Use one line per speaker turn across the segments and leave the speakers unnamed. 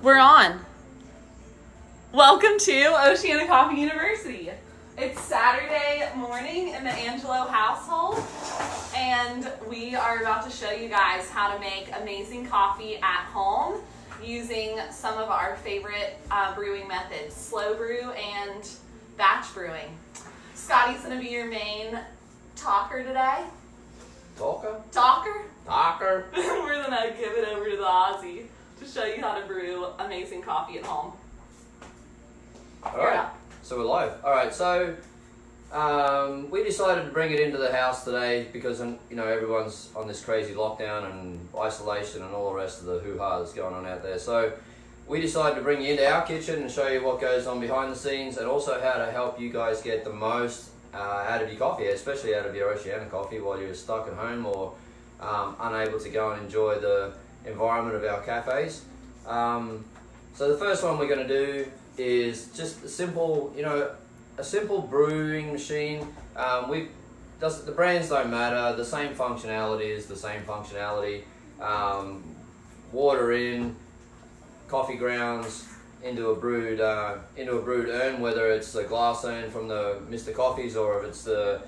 We're on. Welcome to Oceana Coffee University. It's Saturday morning in the Angelo household, and we are about to show you guys how to make amazing coffee at home using some of our favorite brewing methods, slow brew and batch brewing. Scotty's going to be your main talker today.
Talker?
We're going to give it over to the Aussie to show you how to brew amazing coffee at home.
Alright, so we're live. Alright, so we decided to bring it into the house today because everyone's on this crazy lockdown and isolation and all the rest of the hoo-ha that's going on out there. So we decided to bring you into our kitchen and show you what goes on behind the scenes, and also how to help you guys get the most out of your coffee, especially out of your Oceana coffee while you're stuck at home or unable to go and enjoy the environment of our cafes. So the first one we're going to do is just a simple brewing machine. The brands don't matter. The same functionality is the same functionality. Water in, coffee grounds into a brewed urn, whether it's a glass urn from the Mr. Coffees or if it's the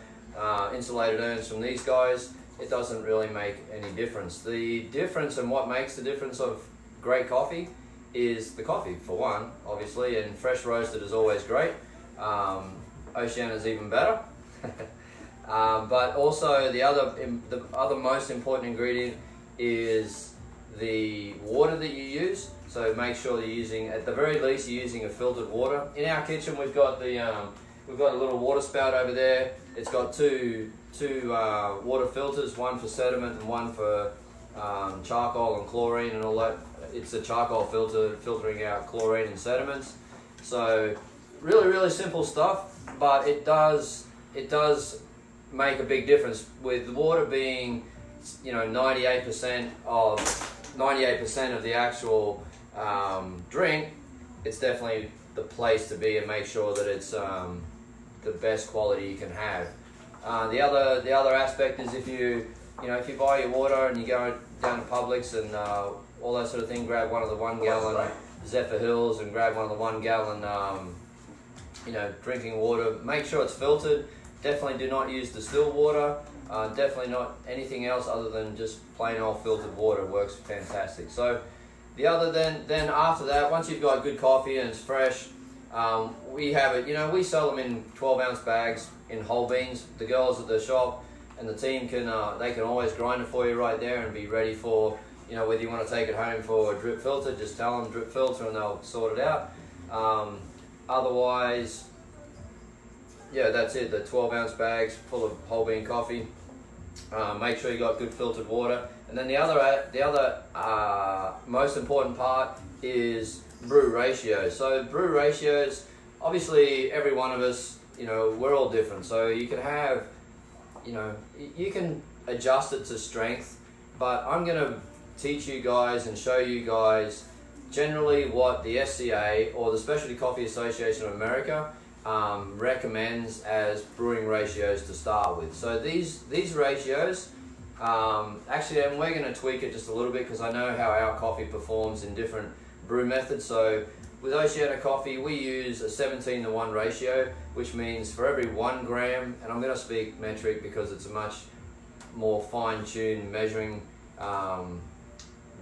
insulated urns from these guys. It doesn't really make any difference. The difference and what makes the difference of great coffee is the coffee, for one, obviously, and fresh roasted is always great. Oceana is even better. But also the other most important ingredient is the water that you use. So make sure you're using, at the very least, you're using a filtered water. In our kitchen, we've got a little water spout over there. It's got two water filters, one for sediment and one for charcoal and chlorine and all that. It's a charcoal filter filtering out chlorine and sediments. So really simple stuff, but it does make a big difference with the water being 98% of the actual drink. It's definitely the place to be, and make sure that it's the best quality you can have. The other aspect is if you buy your water and you go down to Publix and all that sort of thing, grab one of the 1 gallon Zephyr Hills and grab one of the 1 gallon drinking water. Make sure it's filtered. Definitely do not use distilled water. Definitely not anything else other than just plain old filtered water. It works fantastic. So then after that, once you've got good coffee and it's fresh, we have it. We sell them in 12-ounce bags in whole beans. The girls at the shop and the team can always grind it for you right there and be ready for whether you want to take it home for a drip filter. Just tell them drip filter and they'll sort it out. Otherwise, yeah, that's it. The 12-ounce bags full of whole bean coffee. Make sure you got good filtered water. And then the other most important part is brew ratios. So brew ratios, obviously every one of us, we're all different. So you can have, you can adjust it to strength, but I'm going to teach you guys and show you guys generally what the SCA or the Specialty Coffee Association of America recommends as brewing ratios to start with. So these ratios, actually, and we're going to tweak it just a little bit because I know how our coffee performs in different brew methods. So with Oceana coffee, we use a 17:1 ratio, which means for every 1 gram, and I'm going to speak metric because it's a much more fine-tuned measuring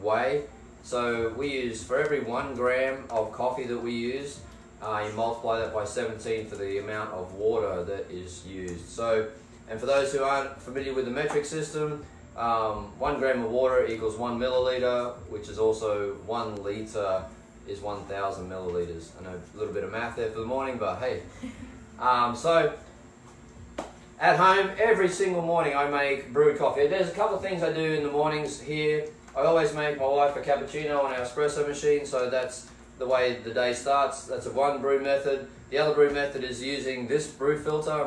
way. So we use, for every 1 gram of coffee that we use, you multiply that by 17 for the amount of water that is used. So, and for those who aren't familiar with the metric system, 1 gram of water equals 1 milliliter, which is also 1 liter is 1,000 milliliters. I know a little bit of math there for the morning, but hey. So at home, every single morning I make brewed coffee. There's a couple of things I do in the mornings here. I always make my wife a cappuccino on our espresso machine, so that's the way the day starts. That's a one brew method. The other brew method is using this brew filter,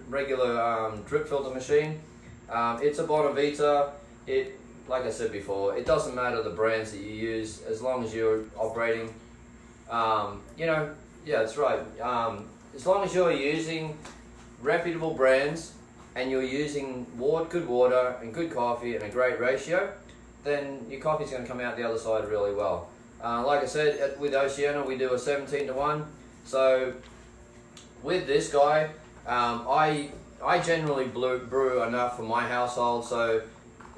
regular drip filter machine. It's a Bonavita. Like I said before, it doesn't matter the brands that you use as long as you're operating. Yeah, that's right. As long as you're using reputable brands and you're using good water and good coffee and a great ratio, then your coffee's going to come out the other side really well. Like I said, with Oceana we do a 17-to-1. So with this guy, I generally brew enough for my household. So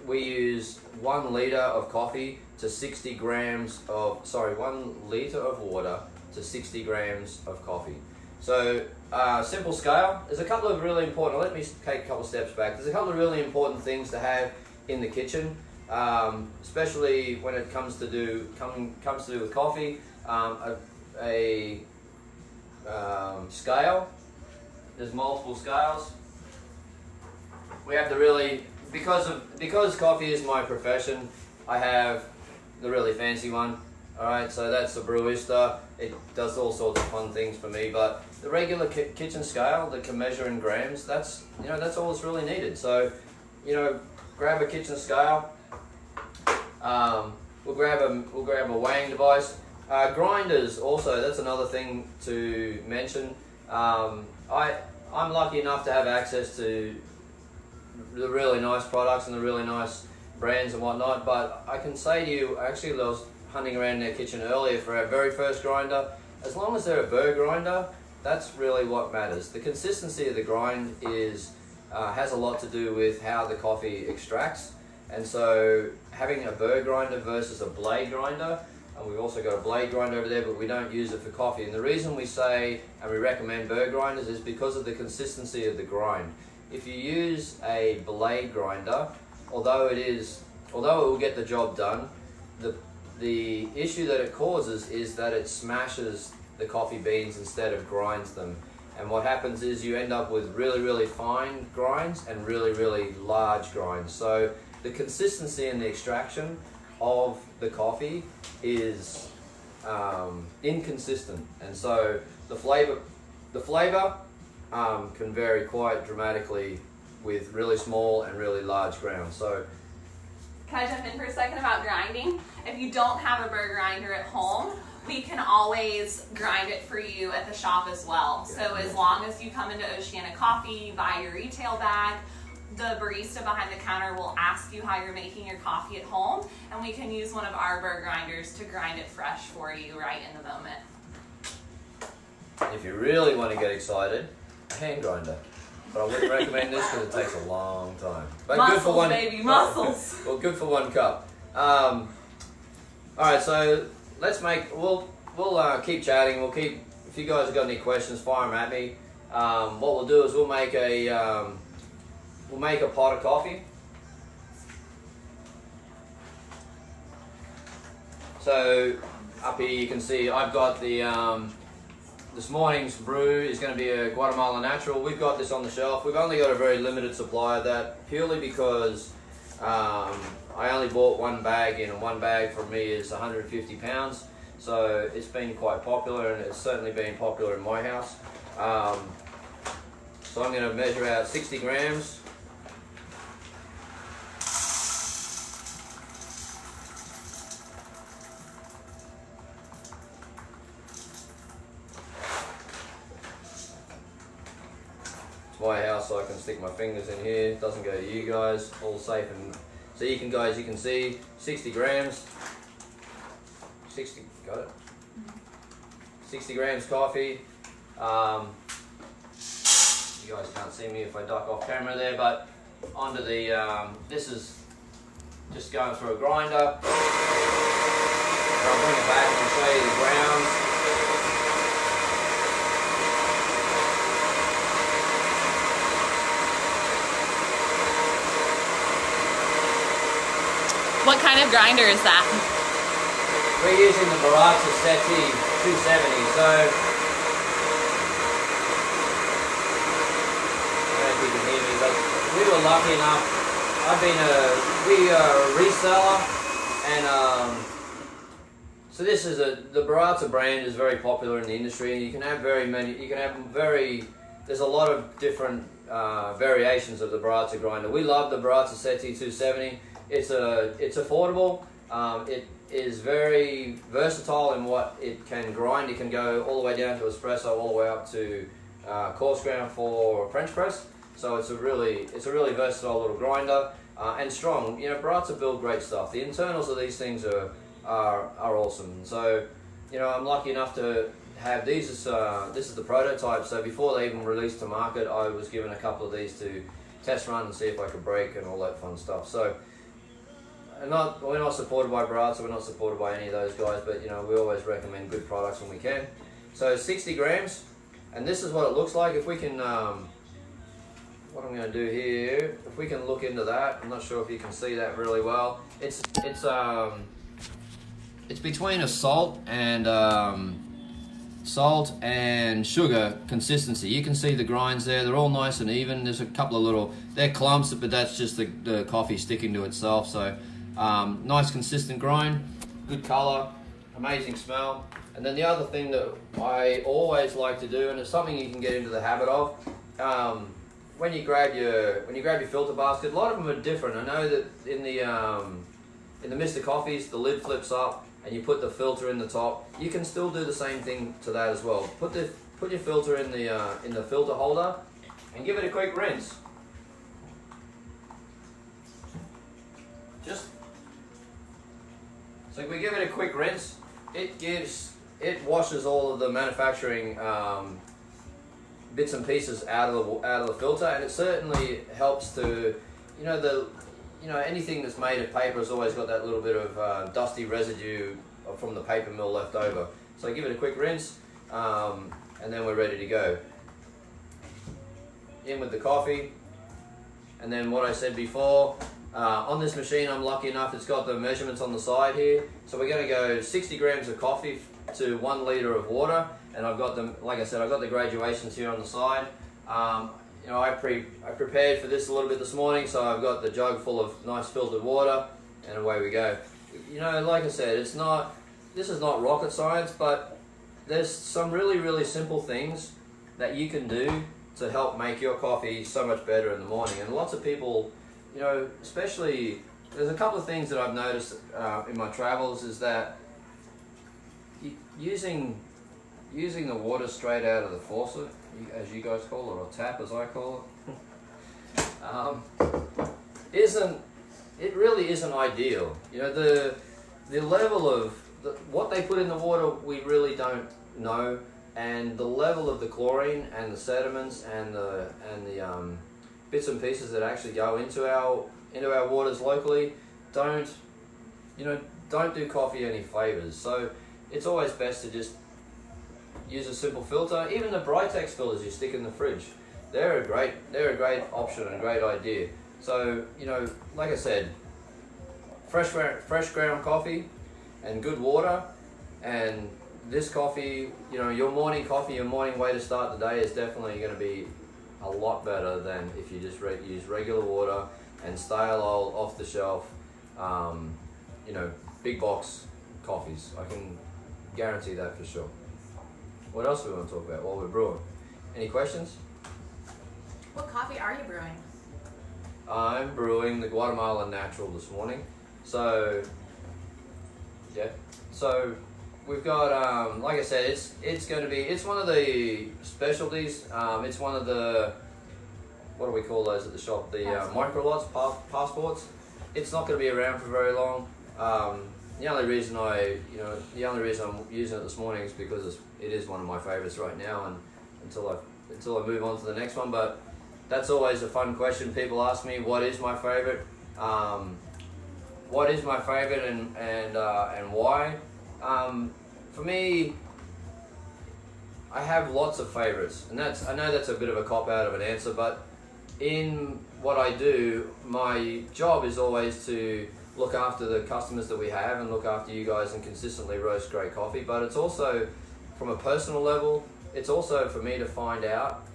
we use 1 liter of coffee to 60 grams of 1 liter of water to 60 grams of coffee. So simple scale. There's a couple of really important, let me take a couple steps back. There's a couple of really important things to have in the kitchen, especially when it comes to do with coffee. A scale. There's multiple scales. We have to really, because coffee is my profession, I have the really fancy one. Alright, so that's the Brewista. It does all sorts of fun things for me, but the regular kitchen scale that can measure in grams, that's all that's really needed. So, grab a kitchen scale. We'll grab a weighing device. Grinders also, that's another thing to mention. I'm lucky enough to have access to the really nice products and the really nice brands and whatnot, but I can say to you, actually I was hunting around in their kitchen earlier for our very first grinder. As long as they're a burr grinder, that's really what matters. The consistency of the grind has a lot to do with how the coffee extracts, and so having a burr grinder versus a blade grinder, and we've also got a blade grinder over there, but we don't use it for coffee. And the reason we say and we recommend burr grinders is because of the consistency of the grind. If you use a blade grinder, although it will get the job done, the issue that it causes is that it smashes the coffee beans instead of grinds them. And what happens is you end up with really, really fine grinds and really, really large grinds. So the consistency and the extraction of the coffee is inconsistent, and so the flavor can vary quite dramatically with really small and really large grounds. So
can I jump in for a second about grinding? If you don't have a burr grinder at home, we can always grind it for you at the shop as well. So as long as you come into Oceana Coffee, buy your retail bag, the barista behind the counter will ask you how you're making your coffee at home, and we can use one of our burr grinders to grind it fresh for you right in the moment.
If you really want to get excited, a hand grinder. But I wouldn't recommend this because it takes a long time. But
muscles,
good for one,
baby, muscles.
Well, good for 1 cup. All right, so we'll keep chatting. If you guys have got any questions, fire them at me. What we'll do is we'll make a pot of coffee. So up here you can see I've got the this morning's brew is going to be a Guatemala Natural. We've got this on the shelf. We've only got a very limited supply of that, purely because I only bought 1 bag in, and 1 bag for me is 150 pounds. So it's been quite popular, and it's certainly been popular in my house. So I'm going to measure out 60 grams. My house, so I can stick my fingers in here. It doesn't go to you guys. All safe, and so you can see 60 grams. 60, got it. 60 grams coffee. You guys can't see me if I duck off camera there, but onto the this is just going through a grinder. I'll bring it back and I'll show you the grounds.
What kind of grinder is that?
We're using the Scotty 270, so I don't know if you can hear me, but we were lucky enough. We are a reseller, and so this is the Baratza brand is very popular in the industry, and you can have there's a lot of different variations of the Baratza grinder. We love the Baratza Scotty 270. It's affordable. It is very versatile in what it can grind. It can go all the way down to espresso, all the way up to coarse ground for French press. So it's a really versatile little grinder, and strong. Baratza build great stuff. The internals of these things are are awesome. So, you know, I'm lucky enough to have these as, this is the prototype. So before they even released to market, I was given a couple of these to test run and see if I could break and all that fun stuff. So we're not supported by Baratza, we're not supported by any of those guys, but you know, we always recommend good products when we can. So 60 grams, and this is what it looks like. If we can, what I'm going to do here, if we can look into that, I'm not sure if you can see that really well. It's between a salt and sugar consistency. You can see the grinds there, they're all nice and even. There's a couple of little, they're clumps, but that's just the coffee sticking to itself. So nice consistent grind, good color, amazing smell. And then the other thing that I always like to do, and it's something you can get into the habit of, when you grab your filter basket, a lot of them are different. I know that in the Mr. Coffees, the lid flips up and you put the filter in the top. You can still do the same thing to that as well. Put your filter in the filter holder and give it a quick rinse. So if we give it a quick rinse, it washes all of the manufacturing bits and pieces out of the filter, and it certainly helps to, anything that's made of paper has always got that little bit of dusty residue from the paper mill left over. So give it a quick rinse, and then we're ready to go. In with the coffee, and then what I said before, on this machine I'm lucky enough it's got the measurements on the side here. So we're going to go 60 grams of coffee to 1 liter of water, and I've got them, like I said, I've got the graduations here on the side. I prepared for this a little bit this morning, so I've got the jug full of nice filtered water, and away we go. Like I said, this is not rocket science, but there's some really simple things that you can do to help make your coffee so much better in the morning. And lots of people, especially, there's a couple of things that I've noticed in my travels is that using the water straight out of the faucet, as you guys call it, or tap as I call it, it really isn't ideal. The level of what they put in the water, we really don't know, and the level of the chlorine and the sediments and the bits and pieces that actually go into our waters locally don't do coffee any favors. So it's always best to just use a simple filter. Even the Britex filters you stick in the fridge, they're a great option and a great idea. So like I said, fresh ground coffee and good water, and this coffee, your morning coffee, your morning way to start the day is definitely going to be a lot better than if you just use regular water and stale old off the shelf big box coffees. I can guarantee that for sure. What else do we want to talk about while we're brewing? Any questions?
What coffee are you brewing?
I'm brewing the Guatemalan Natural this morning. So, yeah. So, we've got, like I said, it's one of the specialties. It's one of the, what do we call those at the shop? The micro lots, passports. It's not going to be around for very long. The only reason I'm using it this morning is because it is one of my favorites right now, and until I move on to the next one. But that's always a fun question. People ask me, what is my favorite? What is my favorite and why? For me, I have lots of favorites, and I know that's a bit of a cop out of an answer, but in what I do, my job is always to look after the customers that we have and look after you guys and consistently roast great coffee. But it's also, from a personal level, it's also for me to find out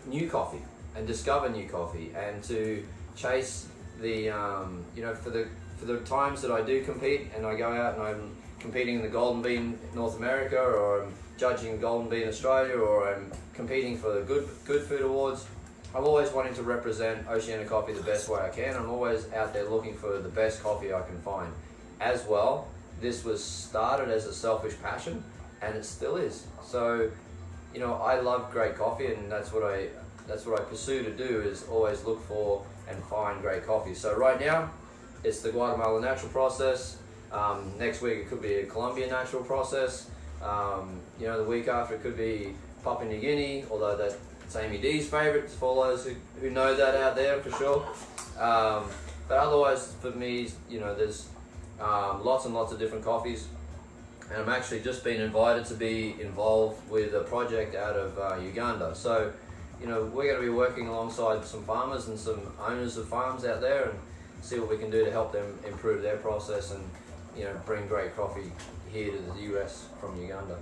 new coffee and discover new coffee, and to chase the for the times that I do compete and I go out and I'm competing in the Golden Bean North America, or I'm judging Golden Bean Australia, or I'm competing for the Good Food Awards. I'm always wanting to represent Oceana Coffee the best way I can. I'm always out there looking for the best coffee I can find. As well, this was started as a selfish passion, and it still is. So, I love great coffee, and that's what I pursue to do, is always look for and find great coffee. So right now, it's the Guatemala natural process. Next week it could be a Colombian natural process. The week after it could be Papua New Guinea, although that's Amy D's favourite for all those who know that out there for sure. But otherwise, for me, there's lots and lots of different coffees. And I'm actually just been invited to be involved with a project out of Uganda. So, we're going to be working alongside some farmers and some owners of farms out there and see what we can do to help them improve their process and, bring great coffee here to the US from Uganda.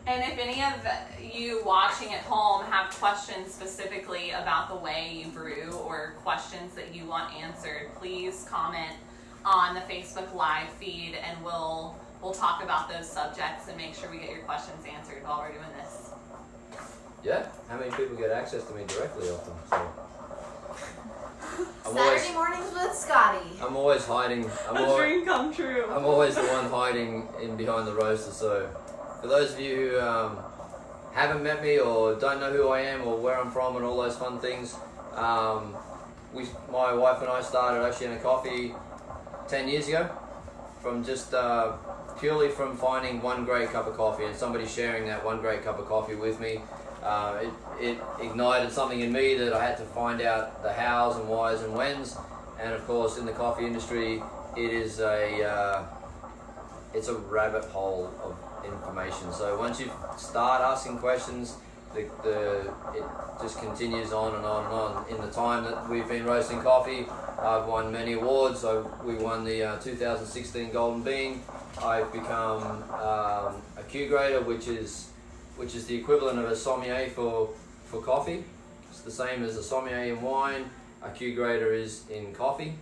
And if any of you watching at home have questions specifically about the way you brew or questions that you want answered, please comment on the Facebook Live feed and we'll talk about those subjects and make sure we get your questions answered while we're doing this.
Yeah, how many people get access to me directly often? So
Saturday mornings with Scotty.
I'm always hiding.
A dream come true.
I'm always the one hiding in behind the roaster. So for those of you who haven't met me or don't know who I am or where I'm from and all those fun things, my wife and I started Oceana Coffee 10 years ago from just purely from finding one great cup of coffee and somebody sharing that one great cup of coffee with me. It ignited something in me that I had to find out the hows and whys and whens. And of course, in the coffee industry, it's a rabbit hole of information. So once you start asking questions, it just continues on and on and on. In the time that we've been roasting coffee, I've won many awards. So we won the 2016 Golden Bean. I've become a Q grader, which is the equivalent of a sommelier for coffee. It's the same as a sommelier in wine. A Q grader is in coffee.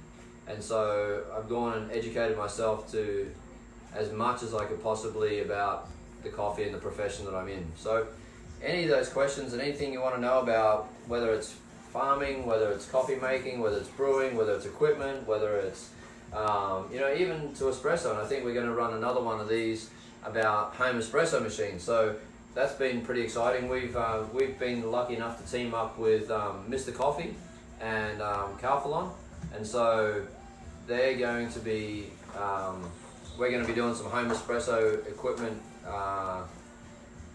And so I've gone and educated myself to as much as I could possibly about the coffee and the profession that I'm in. So any of those questions and anything you want to know about, whether it's farming, whether it's coffee making, whether it's brewing, whether it's equipment, whether it's even to espresso. And I think we're going to run another one of these about home espresso machines. So that's been pretty exciting. We've been lucky enough to team up with Mr. Coffee and Calphalon, and so they're going to be we're going to be doing some home espresso equipment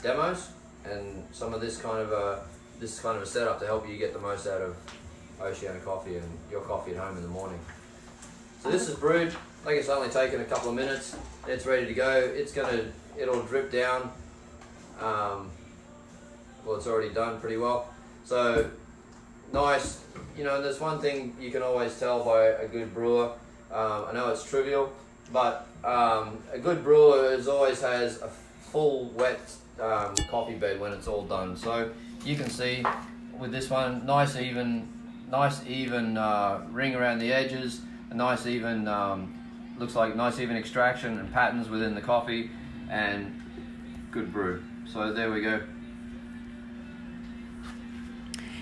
demos and some of this kind of a setup to help you get the most out of Oceana Coffee and your coffee at home in the morning. So this is brewed. I think it's only taken a couple of minutes. It's ready to go. It'll drip down. It's already done pretty well. So nice. There's one thing you can always tell by a good brewer. I know it's trivial, but a good brewer always has a full wet coffee bed when it's all done. So you can see with this one, nice even ring around the edges, a nice even looks like nice even extraction and patterns within the coffee, and good brew. So there we go.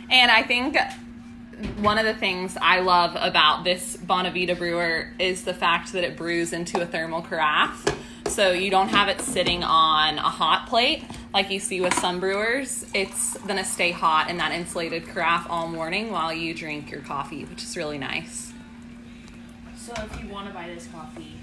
And I think one of the things I love about this Bonavita brewer is the fact that it brews into a thermal carafe. So you don't have it sitting on a hot plate like you see with some brewers. It's going to stay hot in that insulated carafe all morning while you drink your coffee, which is really nice.
So if you want to buy this coffee,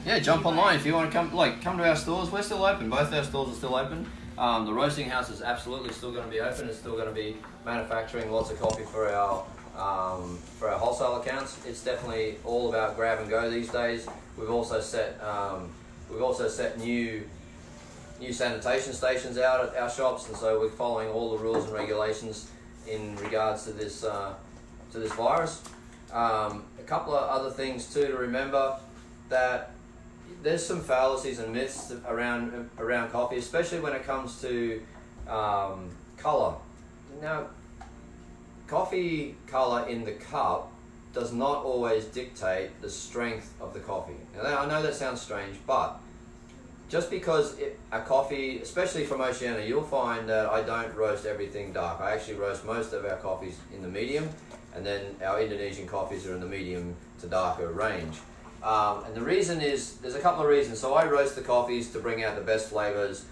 yeah, jump online if you want to come to our stores. We're still open. Both our stores are still open. The roasting house is absolutely still going to be open. It's still going to be manufacturing lots of coffee for our wholesale accounts. It's definitely all about grab and go these days. We've also set new sanitation stations out at our shops, and so we're following all the rules and regulations in regards to this virus. A couple of other things too to remember, that there's some fallacies and myths around coffee, especially when it comes to color. Now, coffee color in the cup does not always dictate the strength of the coffee. Now, I know that sounds strange, but just because a coffee, especially from Oceana, you'll find that I don't roast everything dark. I actually roast most of our coffees in the medium, and then our Indonesian coffees are in the medium to darker range. And the reason is, there's a couple of reasons. So I roast the coffees to bring out the best flavors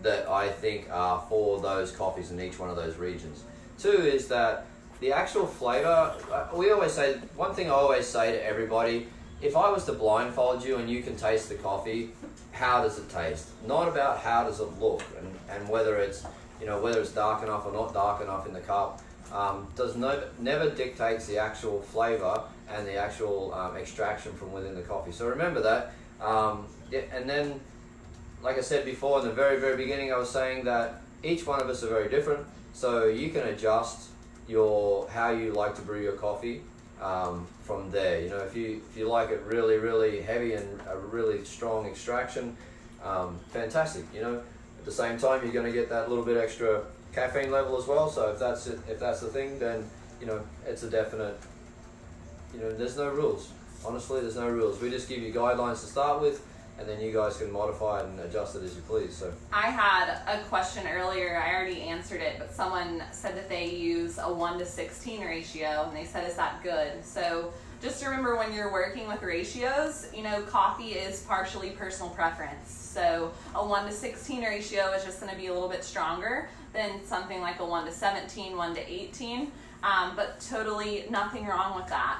that I think are for those coffees in each one of those regions. Two is that the actual flavor, we always say, one thing I always say to everybody, if I was to blindfold you and you can taste the coffee, how does it taste? Not about how does it look and whether it's, whether it's dark enough or not dark enough in the cup. Never dictates the actual flavor and the actual extraction from within the coffee. So remember that. And then, like I said before in the very, very beginning, I was saying that each one of us are very different. So you can adjust how you like to brew your coffee from there. If you like it really, really heavy and a really strong extraction, fantastic. At the same time, you're going to get that little bit extra caffeine level as well. So if that's the thing, then it's a definite. There's no rules. Honestly, there's no rules. We just give you guidelines to start with, and then you guys can modify it and adjust it as you please. So
I had a question earlier. I already answered it, but someone said that they use a 1:16 ratio, and they said, "Is that good?" So just remember, when you're working with ratios, coffee is partially personal preference. So a 1:16 ratio is just going to be a little bit stronger than something like a 1:17, 1:18. But totally nothing wrong with that.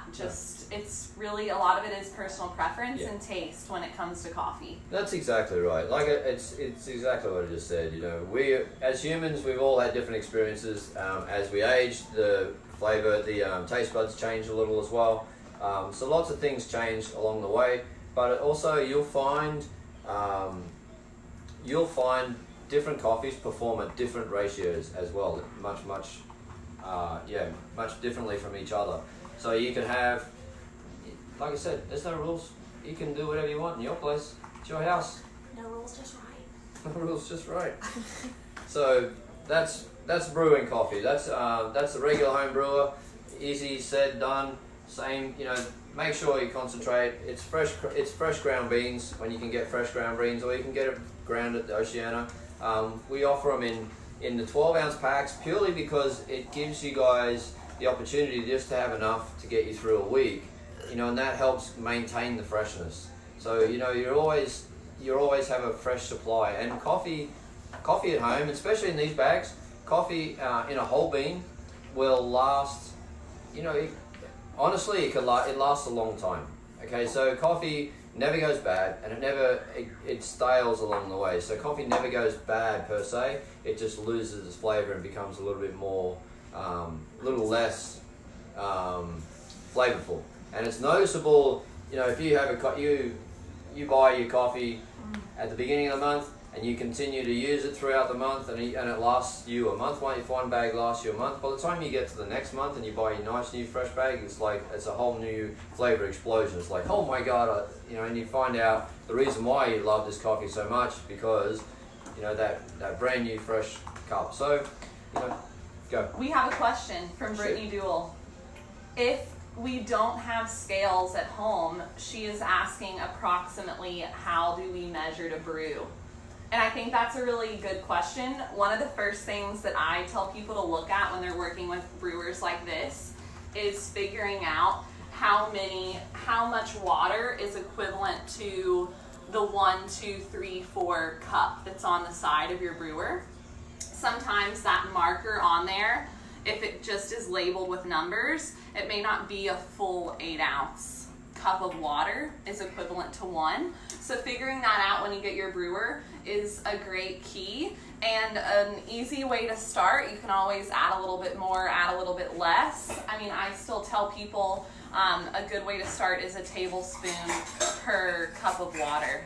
It's really, a lot of it is personal preference and taste when it comes to coffee.
that's exactly right. Like it's exactly what I just said. We as humans, we've all had different experiences. As we age, the flavor, the taste buds change a little as well. So lots of things change along the way. But also you'll find different coffees perform at different ratios as well. Much differently from each other. So you can have, like I said, there's no rules. You can do whatever you want in your place. It's your house.
No rules, just right.
No rules, just right. So that's brewing coffee. That's the regular home brewer. Easy said, done. Same. Make sure you concentrate. It's fresh ground beans when you can get fresh ground beans, or you can get it ground at the Oceana. We offer them in the 12-ounce packs purely because it gives you guys the opportunity just to have enough to get you through a week, and that helps maintain the freshness. So you always have a fresh supply. And coffee at home, especially in these bags, coffee in a whole bean will last. Honestly, it lasts a long time. Okay, so coffee never goes bad, and it stales along the way. So coffee never goes bad per se. It just loses its flavor and becomes a little bit more, a little less flavorful. And it's noticeable. If you have you buy your coffee at the beginning of the month, and you continue to use it throughout the month, and it lasts you a month. If one bag lasts you a month, by the time you get to the next month and you buy your nice new fresh bag, it's a whole new flavor explosion. It's like, oh my god, and you find out the reason why you love this coffee so much, because that brand new fresh cup. So go.
We have a question from Brittany Duell. If we don't have scales at home, she is asking approximately how do we measure to brew? And I think that's a really good question. One of the first things that I tell people to look at when they're working with brewers like this is figuring out how much water is equivalent to the 1, 2, 3, 4 cup that's on the side of your brewer. Sometimes that marker on there, if it just is labeled with numbers, it may not be a full 8-ounce cup of water is equivalent to 1. So figuring that out when you get your brewer is a great key, and an easy way to start. You can always add a little bit more, add a little bit less. I still tell people a good way to start is a tablespoon per cup of water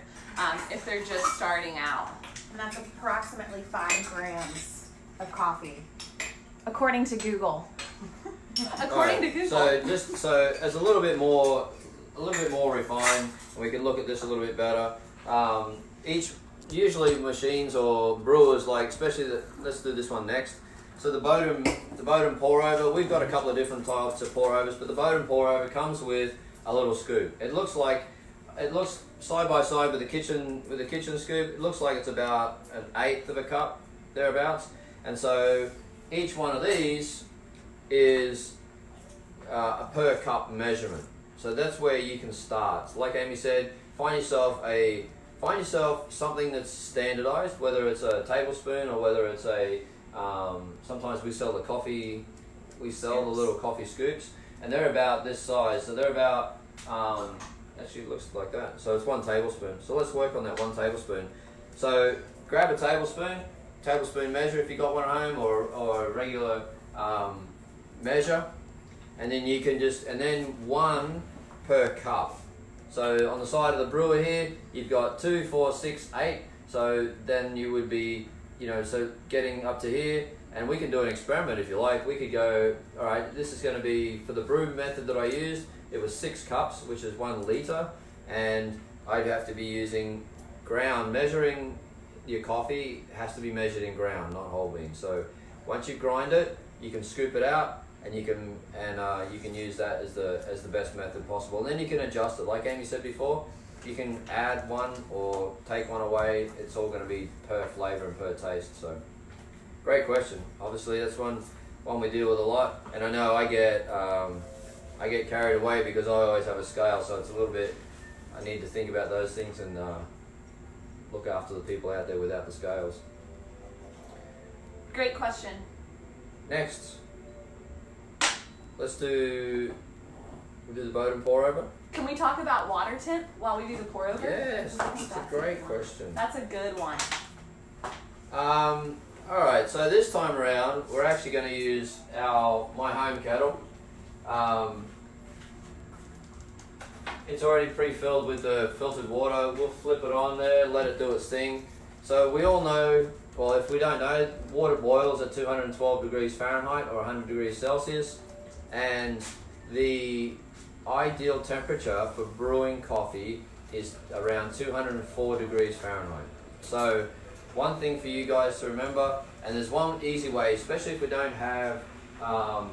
if they're just starting out.
And that's approximately 5 grams of coffee, according to Google.
According to Google.
So as a little bit more refined, and we can look at this a little bit better. Usually machines or brewers, let's do this one next. So the Bodum pour over, we've got a couple of different types of pour overs, but the Bodum pour over comes with a little scoop. It looks side by side with the kitchen scoop. It looks like it's about 1/8 of a cup thereabouts, and so each one of these is a per cup measurement. So that's where you can start. Like Amy said, find yourself something that's standardized, whether it's a tablespoon or whether it's sometimes we sell the coffee we sell the little coffee scoops, and they're about this size. So they're about actually it looks like that. So it's 1 tablespoon. So let's work on that 1 tablespoon. So grab a tablespoon measure if you got one at home, or a regular measure, and then you can and then 1 per cup. So on the side of the brewer here, you've got 2, 4, 6, 8. So then you would be, so getting up to here, and we can do an experiment if you like. We could go, all right, this is going to be, for the brew method that I used, it was 6 cups, which is 1 liter, and I'd have to be using ground. Measuring your coffee has to be measured in ground, not whole bean. So once you grind it, you can scoop it out, and you can use that as the best method possible. And then you can adjust it, like Amy said before. You can add 1 or take 1 away. It's all going to be per flavor and per taste. So, great question. Obviously, that's one we deal with a lot. And I know I get carried away because I always have a scale. So it's a little bit. I need to think about those things and look after the people out there without the scales.
Great question.
Next, we'll do the Bowden pour over.
Can we talk about water temp while we do the pour over?
Yes, that's a great question.
That's a good one.
Alright, so this time around, we're actually going to use my home kettle. It's already pre-filled with the filtered water. We'll flip it on there, let it do its thing. So we all know, well, if we don't know, water boils at 212 degrees Fahrenheit or 100 degrees Celsius, and the ideal temperature for brewing coffee is around 204 degrees Fahrenheit. So one thing for you guys to remember, and there's one easy way, especially if you don't have a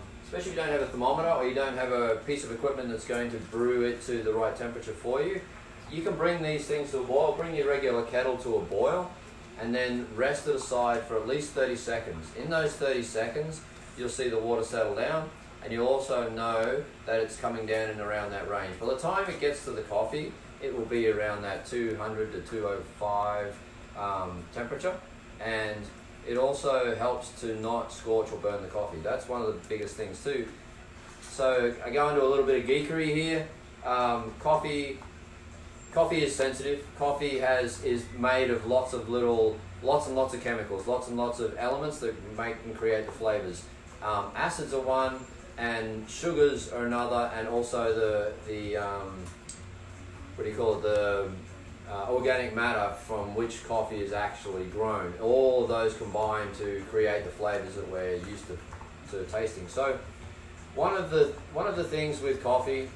thermometer, or you don't have a piece of equipment that's going to brew it to the right temperature for you. You can bring these things to a boil, bring your regular kettle to a boil, and then rest it aside for at least 30 seconds. In those 30 seconds, you'll see the water settle down, and you'll also know that it's coming down and around that range. By the time it gets to the coffee, it will be around that 200 to 205 temperature, and it also helps to not scorch or burn the coffee. That's one of the biggest things too. So I go into a little bit of geekery here. Coffee is sensitive. Coffee is made of lots and lots of chemicals, lots and lots of elements that make and create the flavors. Acids are one, and sugars are another, and also the organic matter from which coffee is actually grown. All of those combine to create the flavors that we're used to tasting. So one of the things with coffee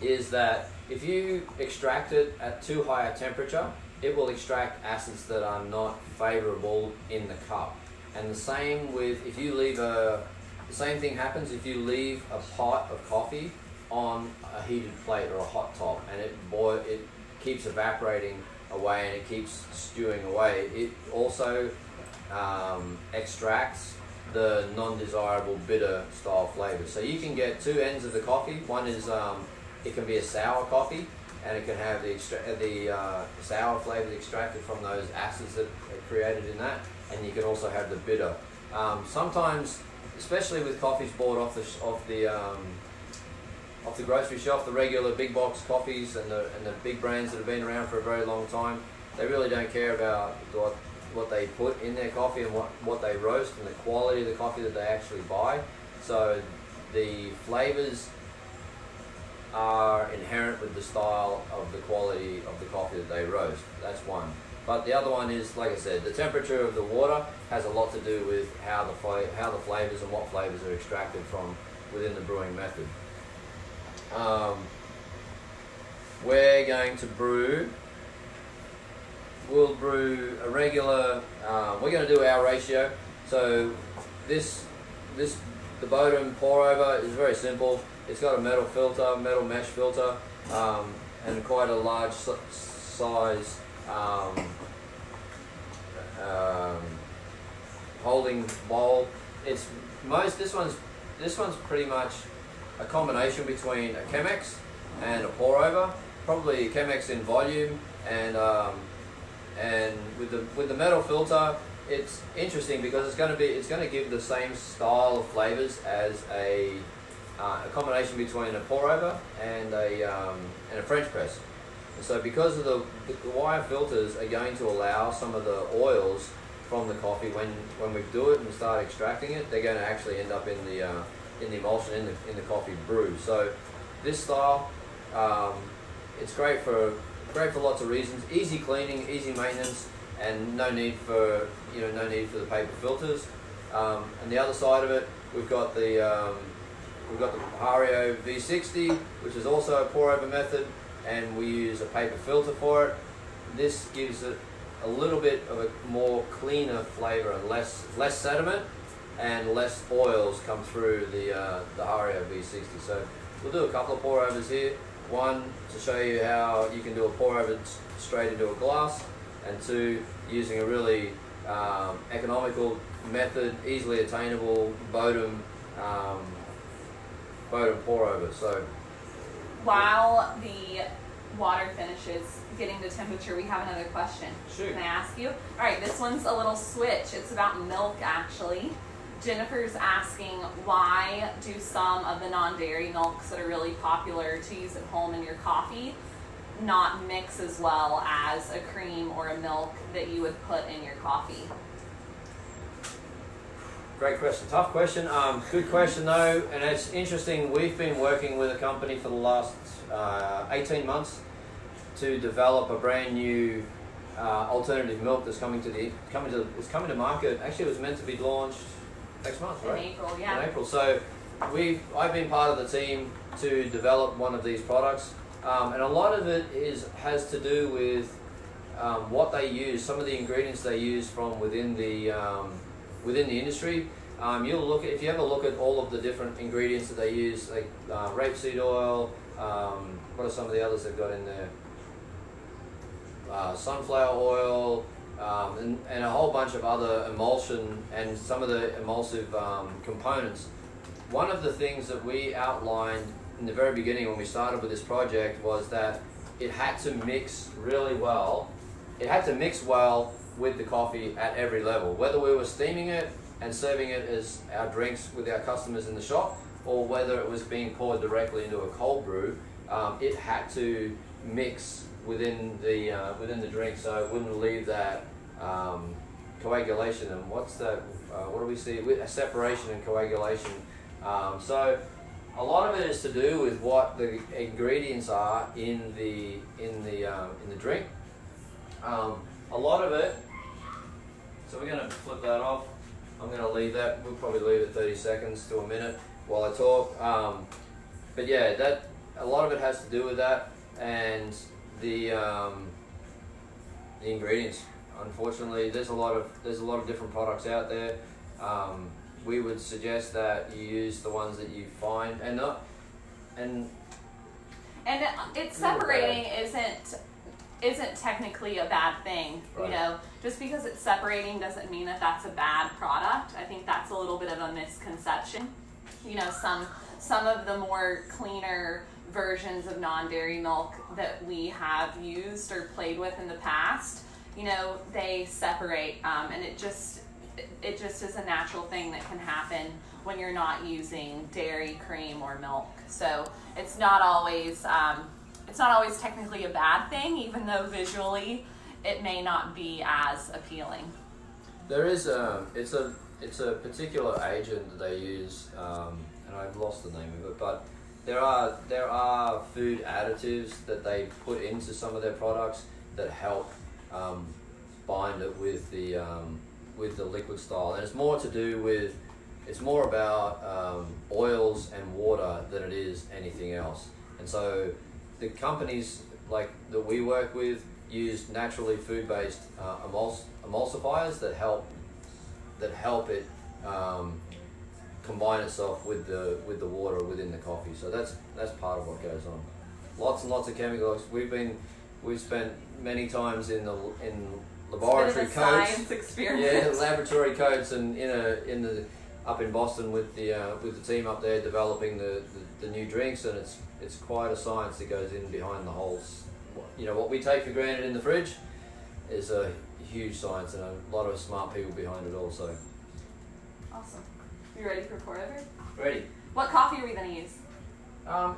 is that if you extract it at too high a temperature, it will extract acids that are not favorable in the cup. And the same thing happens if you leave a pot of coffee on a heated plate or a hot top, and it keeps evaporating away and it keeps stewing away. It also extracts the non-desirable bitter style flavors. So you can get 2 ends of the coffee. One is it can be a sour coffee, and it can have the sour flavors extracted from those acids that are created in that, and you can also have the bitter. Sometimes, especially with coffees bought off the grocery shelf, the regular big box coffees and the big brands that have been around for a very long time, they really don't care about what they put in their coffee and what they roast and the quality of the coffee that they actually buy. So the flavors are inherent with the style of the quality of the coffee that they roast. That's one. But the other one is, like I said, the temperature of the water has a lot to do with how the flavors and what flavors are extracted from within the brewing method. We're going to brew. We'll brew a regular. We're going to do our ratio. So the Bowden pour over is very simple. It's got a metal mesh filter, and quite a large size holding bowl. This one's pretty much a combination between a Chemex and a pour over, probably a Chemex in volume, and with the metal filter, it's interesting because it's going to give the same style of flavors as a combination between a pour over and a French press. And so because of the wire filters are going to allow some of the oils from the coffee when we do it and start extracting it, they're going to actually end up in the emulsion in the coffee brew. So this style, it's great for lots of reasons. Easy cleaning, easy maintenance, and no need for the paper filters. And the other side of it, we've got the Hario V60, which is also a pour over method, and we use a paper filter for it. This gives it a little bit of a more cleaner flavor and less sediment and less oils come through the Hario V60. So we'll do a couple of pour overs here. One to show you how you can do a pour over straight into a glass, and two, using a really economical method, easily attainable Bodum pour over. So
while the water finishes getting to temperature, we have another question.
Shoot.
Can I ask you? All right, this one's a little switch. It's about milk, actually. Jennifer's asking, why do some of the non-dairy milks that are really popular to use at home in your coffee not mix as well as a cream or a milk that you would put in your coffee?
Great question. Tough question. Good question though, and it's interesting. We've been working with a company for the last 18 months to develop a brand new alternative milk that's coming to market. Actually, it was meant to be launched next month, right?
In April, yeah.
In April. So I've been part of the team to develop one of these products, and a lot of it has to do with what they use, some of the ingredients they use from within the industry. If you ever look at all of the different ingredients that they use, like rapeseed oil, what are some of the others they've got in there? Sunflower oil, and a whole bunch of other emulsion and some of the emulsive components. One of the things that we outlined in the very beginning when we started with this project was that it had to mix really well. It had to mix well with the coffee at every level, whether we were steaming it and serving it as our drinks with our customers in the shop, or whether it was being poured directly into a cold brew. It had to mix within the drink, so it wouldn't leave that coagulation. And what do we see? A separation and coagulation. So a lot of it is to do with what the ingredients are in the drink. A lot of it. So we're going to flip that off. I'm going to leave that. We'll probably leave it 30 seconds to a minute while I talk. But yeah, a lot of it has to do with that, and the ingredients. Unfortunately, there's a lot of different products out there. We would suggest that you use the ones that you find, and
it's separating isn't technically a bad thing.
Right.
You know, just because it's separating doesn't mean that that's a bad product. I think that's a little bit of a misconception. You know, some of the more cleaner versions of non-dairy milk that we have used or played with in the past, you know, they separate, and it just is a natural thing that can happen when you're not using dairy, cream, or milk. So it's not always technically a bad thing, even though visually it may not be as appealing.
there is it's a particular agent that they use, and I've lost the name of it, but there are food additives that they put into some of their products that help bind it with the liquid style, and it's more about oils and water than it is anything else. And so the companies like that we work with use naturally food-based emulsifiers that help it combine itself with the water within the coffee. So that's part of what goes on. Lots and lots of chemicals. We've spent many times in laboratory coats.
Science experiment.
Yeah, laboratory coats, and up in Boston with the team up there developing the new drinks, and it's quite a science that goes in behind the whole. You know, what we take for granted in the fridge, is a huge science and a lot of smart people behind it also.
Awesome. You ready for pour over?
Ready.
What coffee are we gonna use?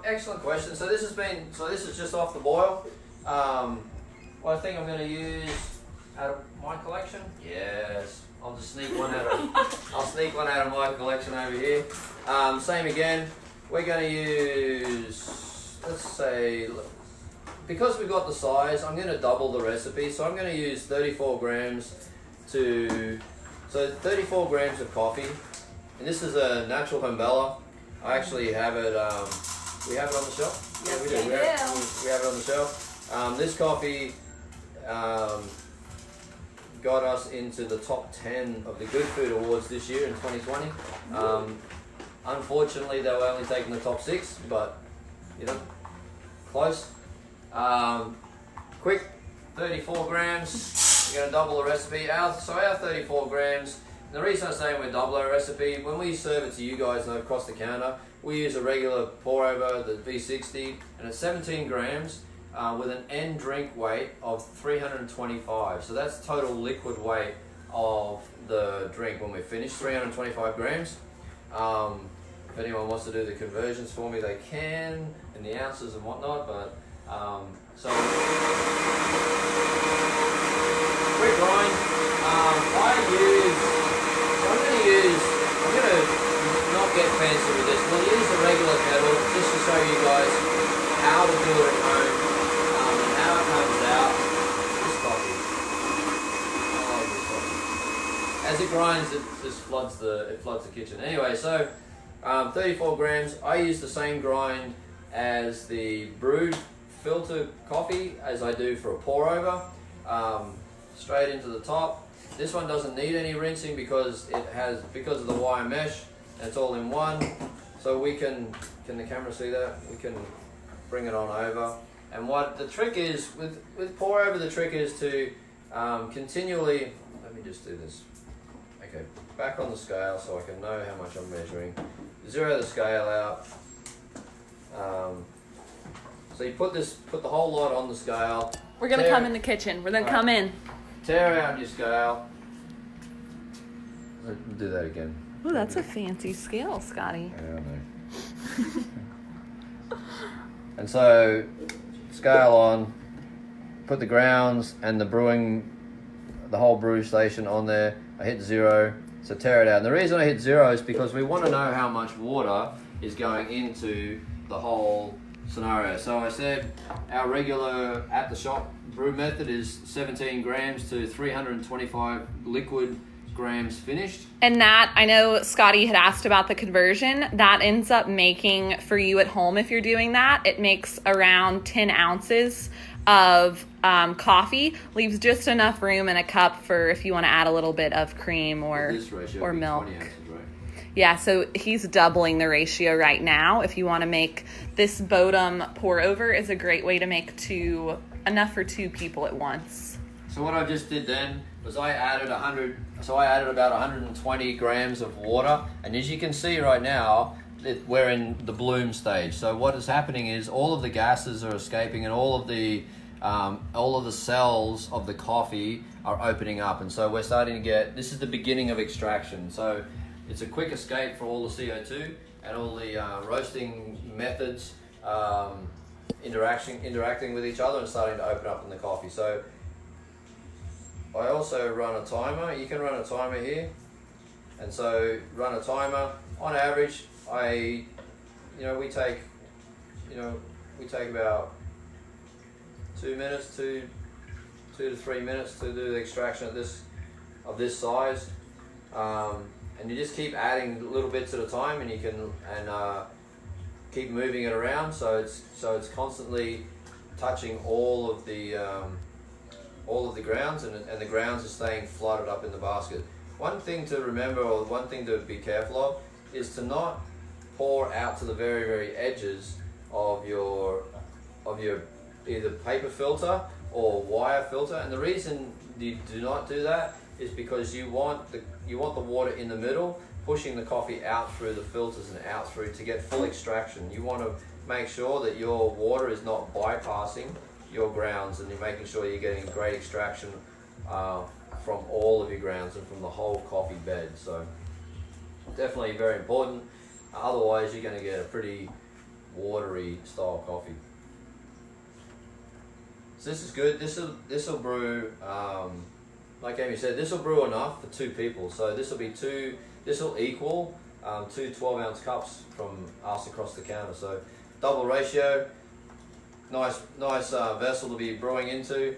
Excellent question. So this is just off the boil. What I think I'm going to use out of my collection. Yes, I'll just sneak one out of. I'll sneak one out of my collection over here. Same again. We're going to use. Let's say, because we've got the size, I'm going to double the recipe. So I'm going to use 34 grams to. So 34 grams of coffee, and this is a natural Humbella. I actually have it. We have it on the shelf.
Yes,
we do. We have it on the shelf. This coffee got us into the top 10 of the Good Food Awards this year in 2020. Unfortunately, they were only taking the top 6, but you know, close. Quick, 34 grams. We're going to double the recipe. Our 34 grams. And the reason I'm saying we're double our recipe, when we serve it to you guys across the counter, we use a regular pour over, the V60, and it's 17 grams with an end drink weight of 325. So that's total liquid weight of the drink when we finish, 325 grams. If anyone wants to do the conversions for me, they can, in the ounces and whatnot, but so quick grind. I'm gonna not get fancy with this. We'll use a regular kettle just to show you guys how to do it at home and how it comes out. This coffee. I love this coffee. As it grinds, it just floods the kitchen. Anyway, so 34 grams. I use the same grind as the brewed filter coffee as I do for a pour over. Straight into the top. This one doesn't need any rinsing because of the wire mesh. It's all in one. So we can the camera see that? We can bring it on over. And what the trick is with pour over, the trick is to continually. Let me just do this. Okay, back on the scale so I can know how much I'm measuring. Zero the scale out. So you put the whole lot on the scale.
We're gonna come in the kitchen. We're gonna come in.
Tear out your scale. Let's do that again.
Oh, that's a fancy scale, Scotty.
Yeah, I know. And so, scale on, put the grounds and the whole brew station on there. I hit 0, so tear it out. And the reason I hit 0 is because we want to know how much water is going into the whole scenario. So I said our regular at the shop brew method is 17 grams to 325 liquid grams finished.
And that, I know Scotty had asked about the conversion. That ends up making, for you at home, if you're doing that, it makes around 10 ounces of coffee. Leaves just enough room in a cup for if you want to add a little bit of cream or milk.
20 ounces, right?
Yeah, so he's doubling the ratio right now. If you want to make this Bodum pour over, is a great way to make enough for 2 people at once.
So what I just did then was I added about 120 grams of water, and as you can see right now, we're in the bloom stage. So what is happening is all of the gases are escaping, and all of the cells of the coffee are opening up, and so we're starting to get. This is the beginning of extraction. So it's a quick escape for all the CO2 and all the roasting methods interacting with each other and starting to open up in the coffee. So I also run a timer. You can run a timer here, and so run a timer. On average, we take about 2 minutes, 2 to 3 minutes to do the extraction of this size, and you just keep adding little bits at a time, and you can keep moving it around so it's constantly touching all of the grounds, and the grounds are staying flooded up in the basket. One thing to remember, or one thing to be careful of, is to not pour out to the very, very edges of your either paper filter or wire filter. And the reason you do not do that is because you want the water in the middle, pushing the coffee out through the filters and out through to get full extraction. You want to make sure that your water is not bypassing your grounds, and you're making sure you're getting great extraction from all of your grounds and from the whole coffee bed. So definitely very important. Otherwise, you're going to get a pretty watery style coffee. So this is good. This will brew, like Amy said, this will brew enough for 2 people. So this will equal 2 12-ounce cups from us across the counter. So double ratio, nice vessel to be brewing into,